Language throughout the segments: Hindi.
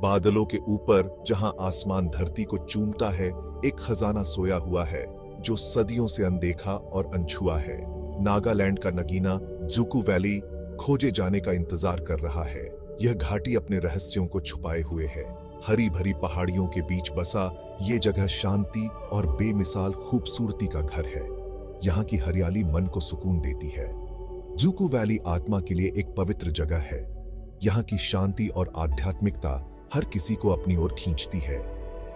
बादलों के ऊपर जहां आसमान धरती को चूमता है, एक खजाना सोया हुआ है जो सदियों से अनदेखा और अनछुआ है। नागालैंड का नगीना जुकू वैली खोजे जाने का इंतजार कर रहा है। यह घाटी अपने रहस्यों को छुपाए हुए है। हरी भरी पहाड़ियों के बीच बसा ये जगह शांति और बेमिसाल खूबसूरती का घर है। यहाँ की हरियाली मन को सुकून देती है। जुकू वैली आत्मा के लिए एक पवित्र जगह है। यहाँ की शांति और आध्यात्मिकता हर किसी को अपनी ओर खींचती है।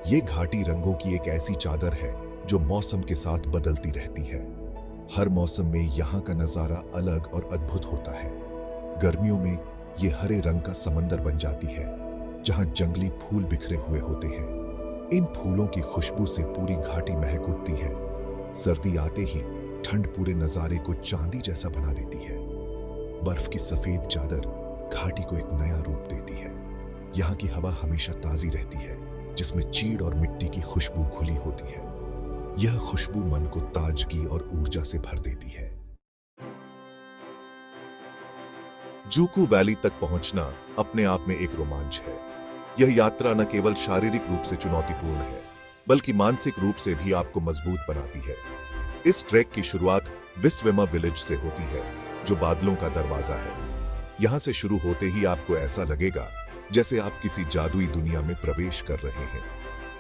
ये घाटी रंगों की एक ऐसी चादर है जो मौसम के साथ बदलती रहती है। हर मौसम में यहाँ का नजारा अलग और अद्भुत होता है। गर्मियों में ये हरे रंग का समंदर बन जाती है, जहाँ जंगली फूल बिखरे हुए होते हैं। इन फूलों की खुशबू से पूरी घाटी महक उठती है। सर्दी आते ही ठंड पूरे नजारे को चांदी जैसा बना देती है। बर्फ की सफेद चादर घाटी को एक नया रूप देती है। यहाँ की हवा हमेशा ताजी रहती है, जिसमें चीड़ और मिट्टी की खुशबू घुली होती है। यह खुशबू मन को ताजगी और ऊर्जा से भर देती है। जुकू वैली तक पहुंचना अपने आप में एक रोमांच है। यह यात्रा न केवल शारीरिक रूप से चुनौतीपूर्ण है, बल्कि मानसिक रूप से भी आपको मजबूत बनाती है। इस ट्रैक की शुरुआत विस्वेमा विलेज से होती है, जो बादलों का दरवाजा है। यहां से शुरू होते ही आपको ऐसा लगेगा जैसे आप किसी जादुई दुनिया में प्रवेश कर रहे हैं।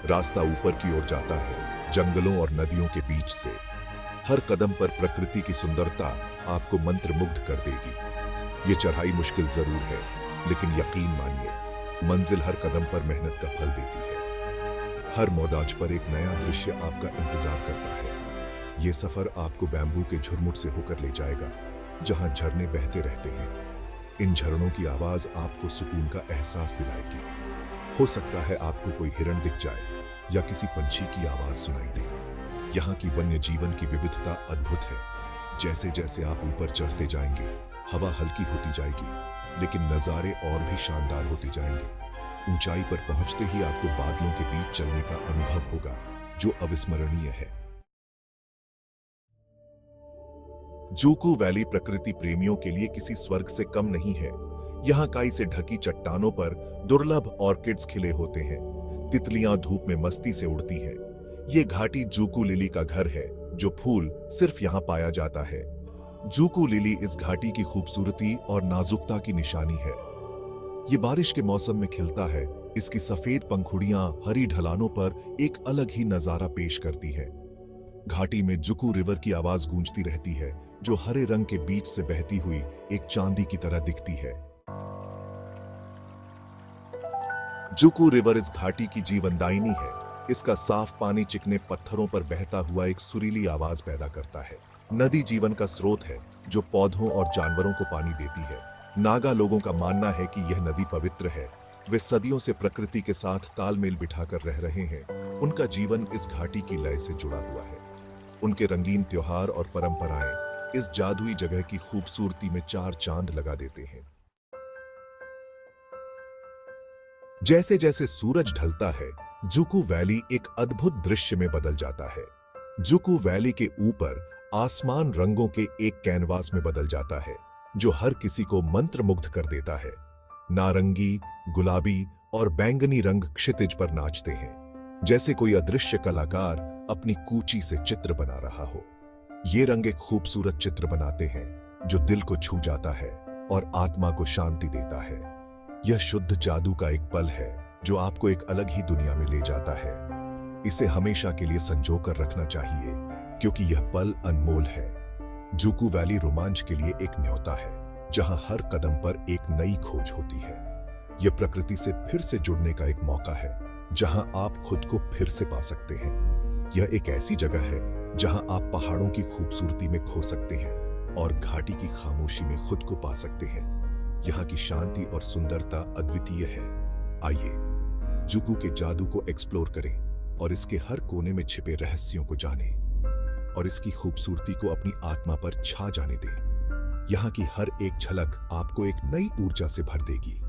रास्ता ऊपर की ओर जाता है, जंगलों और नदियों के बीच से। हर कदम पर प्रकृति की सुंदरता आपको मंत्रमुग्ध कर देगी। ये चढ़ाई मुश्किल जरूर है, लेकिन यकीन मानिए, मंजिल हर कदम पर मेहनत का फल देती है। हर मोड़ाज पर एक नया दृश्य आपका इंतजार करता है। ये सफर आपको बैम्बू के झुरमुट से होकर ले जाएगा, जहां झरने बहते रहते हैं। इन झरनों की आवाज आपको सुकून का एहसास दिलाएगी। हो सकता है आपको कोई हिरण दिख जाए या किसी पंछी की आवाज सुनाई दे। यहाँ की वन्य जीवन की विविधता अद्भुत है। जैसे जैसे आप ऊपर चढ़ते जाएंगे, हवा हल्की होती जाएगी, लेकिन नजारे और भी शानदार होते जाएंगे। ऊंचाई पर पहुंचते ही आपको बादलों के बीच चलने का अनुभव होगा, जो अविस्मरणीय है। जुकू वैली प्रकृति प्रेमियों के लिए किसी स्वर्ग से कम नहीं है। यहाँ काई से ढकी चट्टानों पर दुर्लभ ऑर्किड्स खिले होते हैं। तितलियां धूप में मस्ती से उड़ती हैं। ये घाटी जुकू लिली का घर है, जो फूल सिर्फ यहाँ पाया जाता है। जुकू लिली इस घाटी की खूबसूरती और नाजुकता की निशानी है। ये बारिश के मौसम में खिलता है। इसकी सफेद पंखुड़ियां हरी ढलानों पर एक अलग ही नजारा पेश करती है। घाटी में जुकू रिवर की आवाज गूंजती रहती है, जो हरे रंग के बीच से बहती हुई एक चांदी की तरह दिखती है। जुकू रिवर इस घाटी की जीवनदायिनी है। इसका साफ पानी चिकने पत्थरों पर बहता हुआ एक सुरीली आवाज पैदा करता है। नदी जीवन का स्रोत है, जो पौधों और जानवरों को पानी देती है। नागा लोगों का मानना है कि यह नदी पवित्र है। वे सदियों से प्रकृति के साथ तालमेल बिठाकर रह रहे हैं। उनका जीवन इस घाटी की लय से जुड़ा हुआ है। उनके रंगीन त्योहार और परंपराएं इस जादुई जगह की खूबसूरती में चार चांद लगा देते हैं। जैसे जैसे सूरज ढलता है, जुकू वैली एक अद्भुत दृश्य में बदल जाता है। जुकू वैली के ऊपर आसमान रंगों के एक कैनवास में बदल जाता है, जो हर किसी को मंत्रमुग्ध कर देता है। नारंगी, गुलाबी और बैंगनी रंग क्षितिज पर नाचते हैं, जैसे कोई अदृश्य कलाकार अपनी कूची से चित्र बना रहा हो। ये रंग एक खूबसूरत चित्र बनाते हैं, जो दिल को छू जाता है और आत्मा को शांति देता है। यह शुद्ध जादू का एक पल है, जो आपको एक अलग ही दुनिया में ले जाता है। इसे हमेशा के लिए संजो कर रखना चाहिए, क्योंकि यह पल अनमोल है। जुकू वैली रोमांच के लिए एक न्योता है, जहां हर कदम पर एक नई खोज होती है। यह प्रकृति से फिर से जुड़ने का एक मौका है, जहां आप खुद को फिर से पा सकते हैं। यह एक ऐसी जगह है जहां आप पहाड़ों की खूबसूरती में खो सकते हैं और घाटी की खामोशी में खुद को पा सकते हैं। यहाँ की शांति और सुंदरता अद्वितीय है। आइए जुकू के जादू को एक्सप्लोर करें और इसके हर कोने में छिपे रहस्यों को जानें और इसकी खूबसूरती को अपनी आत्मा पर छा जाने दें। यहाँ की हर एक झलक आपको एक नई ऊर्जा से भर देगी।